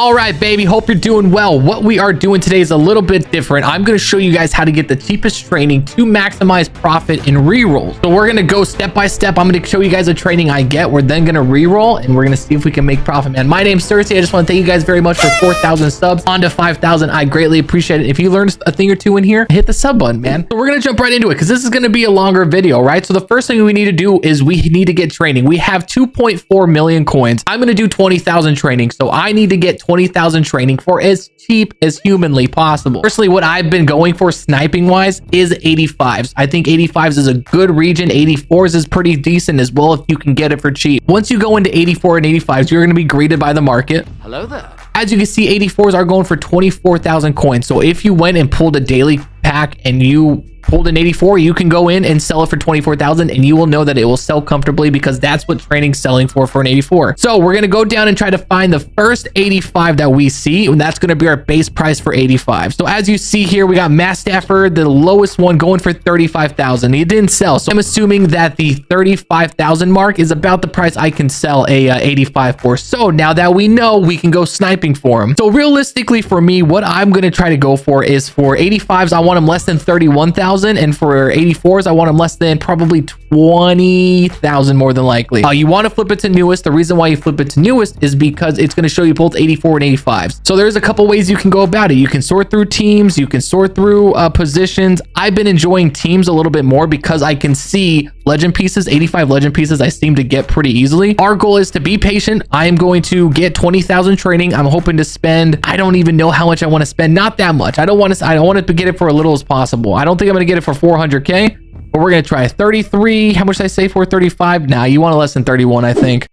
All right, baby, hope you're doing well. What we are doing today is a little bit different. I'm going to show you guys how to get the cheapest training to maximize profit in rerolls. So we're going to go step by step. I'm going to show you guys a training I get. We're then going to reroll and we're going to see if we can make profit, man. My name's Cersei. I just want to thank you guys very much for 4,000 subs on to 5,000. I greatly appreciate it. If you learned a thing or two in here, hit the sub button, man. So we're going to jump right into it because this is going to be a longer video, right? So the first thing we need to do is we need to get training. We have 2.4 million coins. I'm going to do 20,000 training. So I need to get 20,000 training for as cheap as humanly possible. Personally, what I've been going for sniping wise is 85s. I think 85s is a good region. 84s is pretty decent as well if you can get it for cheap. Once you go into 84 and 85s, you're going to be greeted by the market. Hello there. As you can see, 84s are going for 24,000 coins. So if you went and pulled a daily pack and you pulled an 84, you can go in and sell it for 24,000 and you will know that it will sell comfortably because that's what training's selling for an 84. So we're going to go down and try to find the first 85 that we see, and that's going to be our base price for 85. So as you see here, we got Matt Stafford, the lowest one, going for 35,000. It didn't sell, so I'm assuming that the 35,000 mark is about the price I can sell a 85 for. So now that we know, we can go sniping for him. So realistically for me, what I'm going to try to go for is for 85s, I want them less than 31,000. And for 84s, I want them less than probably 20,000 more than likely. You want to flip it to newest. The reason why you flip it to newest is because it's going to show you both 84 and 85s. So there's a couple ways you can go about it. You can sort through teams. You can sort through positions. I've been enjoying teams a little bit more because I can see legend pieces, 85 legend pieces I seem to get pretty easily. Our goal is to be patient. I am going to get 20,000 training. I'm hoping to spend, I don't even know how much I want to spend. Not that much. I want to get it for as little as possible. I don't think I'm going to get it for 400k, but we're going to try 33. How much did I say for 35? Nah, you want less than 31, I think.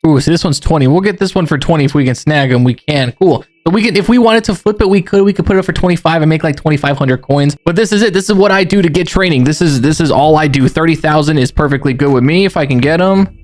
Ooh, so this one's 20. We'll get this one for 20 if we can snag them. We can. Cool. So we can, if we wanted to flip it, we could put it for 25 and make like 2,500 coins. But this is it. This is what I do to get training. This is all I do. 30,000 is perfectly good with me if I can get them.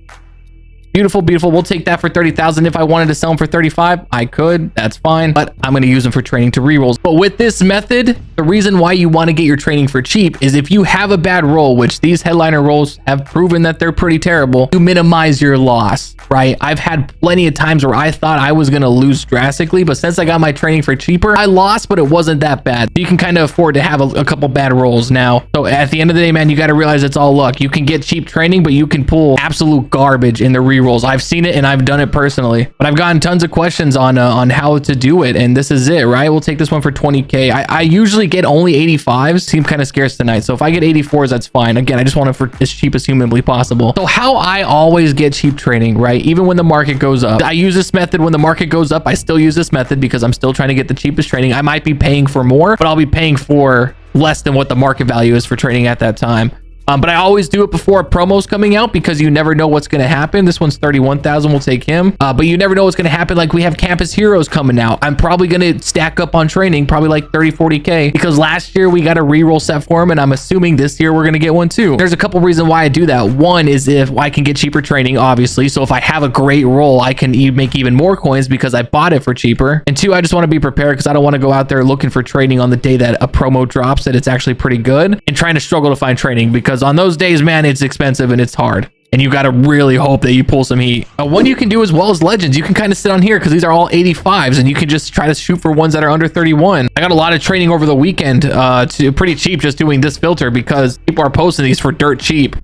Beautiful, beautiful. We'll take that for 30,000. If I wanted to sell them for 35, I could. That's fine. But I'm going to use them for training to rerolls. But with this method, the reason why you want to get your training for cheap is if you have a bad roll, which these headliner rolls have proven that they're pretty terrible, you minimize your loss, right? I've had plenty of times where I thought I was going to lose drastically, but since I got my training for cheaper, I lost, but it wasn't that bad. You can kind of afford to have a couple bad rolls now. So at the end of the day, man, you got to realize it's all luck. You can get cheap training, but you can pull absolute garbage in the rerolls. I've seen it and I've done it personally, but I've gotten tons of questions on how to do it, and this is it, right? We'll take this one for 20k. I usually get only 85s. Seem kind of scarce tonight, so if I get 84s, that's fine. Again, I just want it for as cheap as humanly possible. So how I always get cheap training, right? Even when the market goes up, I use this method. When the market goes up, I still use this method because I'm still trying to get the cheapest training. I might be paying for more, but I'll be paying for less than what the market value is for training at that time. But I always do it before a promo's coming out because you never know what's going to happen. This one's 31,000. We'll take him. But you never know what's going to happen. Like we have campus heroes coming out. I'm probably going to stack up on training, probably like 30, 40k because last year we got a reroll set for him. And I'm assuming this year we're going to get one too. There's a couple reasons why I do that. One is if I can get cheaper training, obviously. So if I have a great roll, I can make even more coins because I bought it for cheaper. And two, I just want to be prepared because I don't want to go out there looking for training on the day that a promo drops that it's actually pretty good and trying to struggle to find training because on those days, man, it's expensive and it's hard and you got to really hope that you pull some heat. One you can do as well as legends, you can kind of sit on here because these are all 85s and you can just try to shoot for ones that are under 31. I got a lot of training over the weekend to pretty cheap just doing this filter because people are posting these for dirt cheap.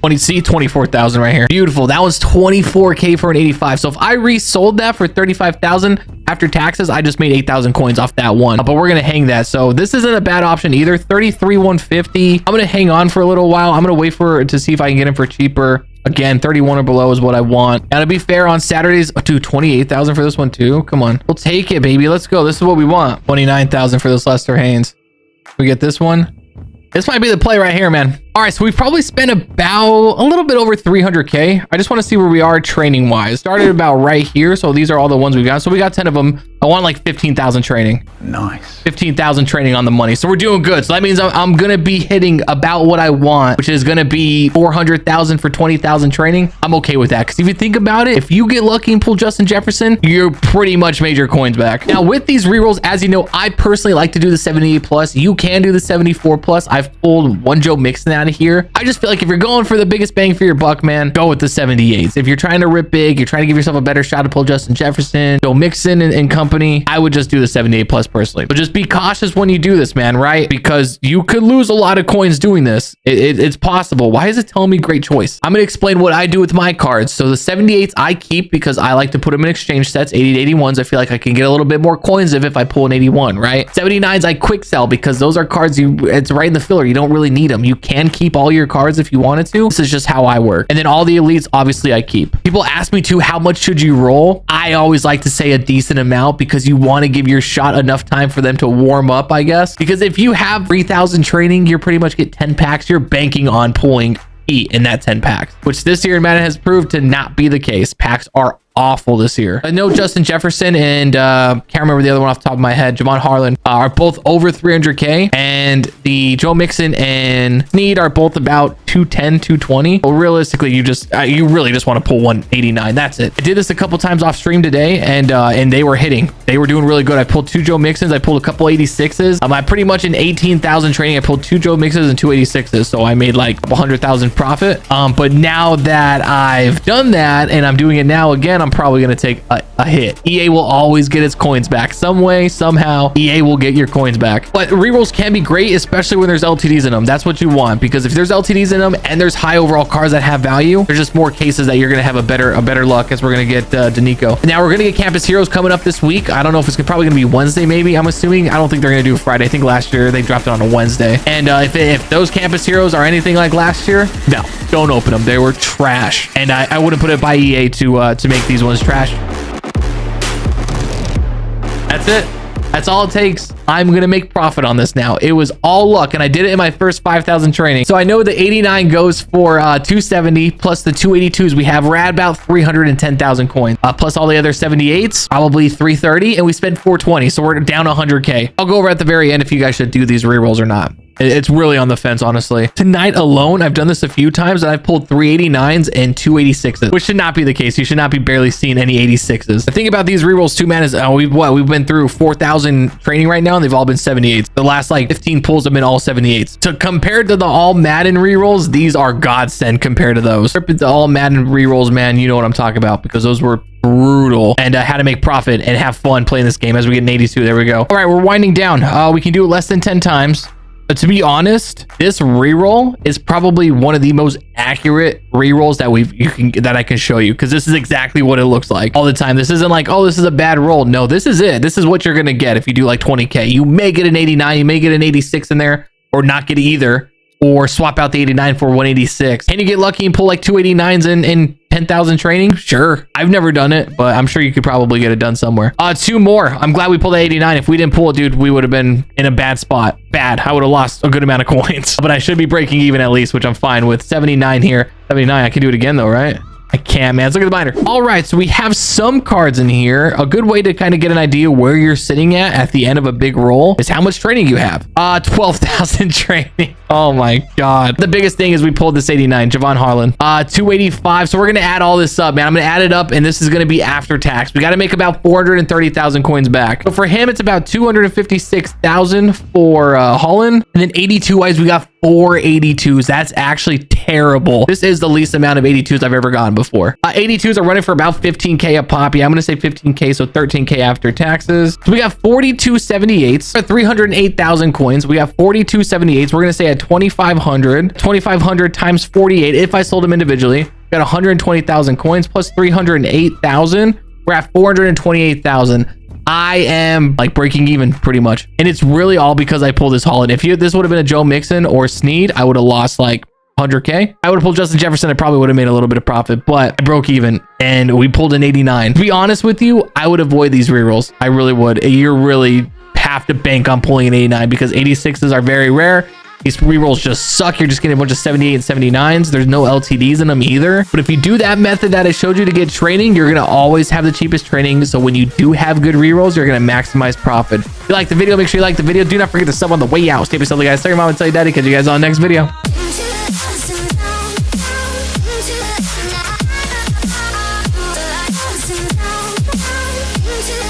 24,000 right here. Beautiful. That was 24k for an 85. So if I resold that for 35,000 after taxes, I just made 8,000 coins off that one. But we're gonna hang that. So this isn't a bad option either. 33,150. I'm gonna hang on for a little while. I'm gonna wait to see if I can get him for cheaper. Again, 31 or below is what I want. Now to be fair, on Saturdays, dude, 28,000 for this one too. Come on, we'll take it, baby. Let's go. This is what we want. 29,000 for this Lester Haynes. We get this one. This might be the play right here, man. All right, so we've probably spent about a little bit over 300k. I just want to see where we are training wise. Started about right here, so these are all the ones we got. So we got 10 of them. I want like 15,000 training. Nice. 15,000 training on the money. So we're doing good. So that means I'm going to be hitting about what I want, which is going to be 400,000 for 20,000 training. I'm okay with that. Because if you think about it, if you get lucky and pull Justin Jefferson, you're pretty much made your coins back. Now with these rerolls, as you know, I personally like to do the 78 plus. You can do the 74 plus. I've pulled one Joe Mixon out of here. I just feel like if you're going for the biggest bang for your buck, man, go with the 78s. If you're trying to rip big, you're trying to give yourself a better shot to pull Justin Jefferson, Joe Mixon and company, I would just do the 78 plus personally. But just be cautious when you do this, man, right? Because you could lose a lot of coins doing this. It's possible. Why is it telling me great choice? I'm going to explain what I do with my cards. So the 78s I keep because I like to put them in exchange sets. 80 to 81s, I feel like I can get a little bit more coins if I pull an 81, right? 79s I quick sell because those are cards it's right in the filler. You don't really need them. You can keep all your cards if you wanted to. This is just how I work. And then all the elites, obviously I keep. People ask me too, how much should you roll? I always like to say a decent amount because you want to give your shot enough time for them to warm up, I guess. Because if you have 3,000 training, you're pretty much get 10 packs. You're banking on pulling 8 in that 10 packs, which this year in Madden has proved to not be the case. Packs are awful this year. I know Justin Jefferson and can't remember the other one off the top of my head, Javon Harlan, are both over 300k, and the Joe Mixon and Snead are both about 210, 220. Well, realistically, you really just want to pull 189. That's it. I did this a couple times off stream today, and they were hitting. They were doing really good. I pulled 2 Joe Mixons. I pulled a couple 86s. I pretty much in 18,000 training, I pulled 2 Joe Mixons and 2 86s. So I made like a couple 100,000 profit. But now that I've done that and I'm doing it now again, I'm probably going to take a hit. EA will always get its coins back some way, somehow. EA will get your coins back. But rerolls can be great, especially when there's LTDs in them. That's what you want, because if there's LTDs in them and there's high overall cards that have value, there's just more cases that you're going to have a better luck, as we're going to get Danico. Now we're going to get Campus Heroes coming up this week. I don't know if it's probably going to be Wednesday, maybe. I'm assuming. I don't think they're going to do a Friday. I think last year they dropped it on a Wednesday. And if those Campus Heroes are anything like last year, no, don't open them. They were trash. And I wouldn't put it by EA to make these ones trash. That's it. That's all it takes. I'm going to make profit on this now. It was all luck, and I did it in my first 5,000 training. So I know the 89 goes for 270 plus the 282s we have. We're at about 310,000 coins, plus all the other 78s, probably 330, and we spent 420. So we're down 100k. I'll go over at the very end if you guys should do these rerolls or not. It's really on the fence, honestly. Tonight alone, I've done this a few times, and I've pulled 389s and 286s, which should not be the case. You should not be barely seeing any 86s. The thing about these rerolls too, man, is we've been through 4,000 training right now, and they've all been 78s. The last like 15 pulls have been all 78s. So compared to the all Madden rerolls, these are godsend compared to those. The all Madden rerolls, man, you know what I'm talking about, because those were brutal, and how to make profit and have fun playing this game as we get an 82. There we go. All right, we're winding down. We can do it less than 10 times. But to be honest, this reroll is probably one of the most accurate rerolls that I can show you, because this is exactly what it looks like all the time. This isn't like, oh, this is a bad roll. No, this is it. This is what you're gonna get if you do like 20k. You may get an 89, you may get an 86 in there, or not get either, or swap out the 89 for 186. Can you get lucky and pull like 289s in 10,000 training? Sure. I've never done it, but I'm sure you could probably get it done somewhere. 2 more. I'm glad we pulled the 89. If we didn't pull it, dude, we would have been in a bad spot. Bad. I would have lost a good amount of coins, but I should be breaking even at least, which I'm fine with. 79 here. 79. I can do it again though, right? I can't, man. Let's look at the binder. All right, so we have some cards in here. A good way to kind of get an idea where you're sitting at the end of a big roll is how much training you have. 12,000 training. Oh my god. The biggest thing is we pulled this 89, Javon Harlan. 285. So we're gonna add all this up, man. I'm gonna add it up, and this is gonna be after tax. We got to make about 430,000 coins back. So for him, it's about 256,000 for Harlan, and then 82 wise, we got 4 82s. That's actually terrible. This is the least amount of 82s I've ever gotten before. 82s are running for about 15k a pop. Yeah, I'm gonna say 15k, so 13k after taxes. So we got 42 78s, 308,000 coins. We got 42 78s. We're gonna say at 2,500 times 48. If I sold them individually, we got 120,000 coins plus 308,000. We're at 428,000. I am like breaking even pretty much, and it's really all because I pulled this Holland. If this would have been a Joe Mixon or Snead, I would have lost like 100k. I would have pulled Justin Jefferson. I probably would have made a little bit of profit, but I broke even, and we pulled an 89. To be honest with you, I would avoid these rerolls. I really would. You really have to bank on pulling an 89 because 86s are very rare. These rerolls just suck. You're just getting a bunch of 78 and 79s. There's no LTDs in them either. But if you do that method that I showed you to get training, you're going to always have the cheapest training. So when you do have good rerolls, you're going to maximize profit. If you like the video, make sure you like the video. Do not forget to sub on the way out. Stay safe, guys. Tell your mom and tell your daddy. Catch you guys on the next video.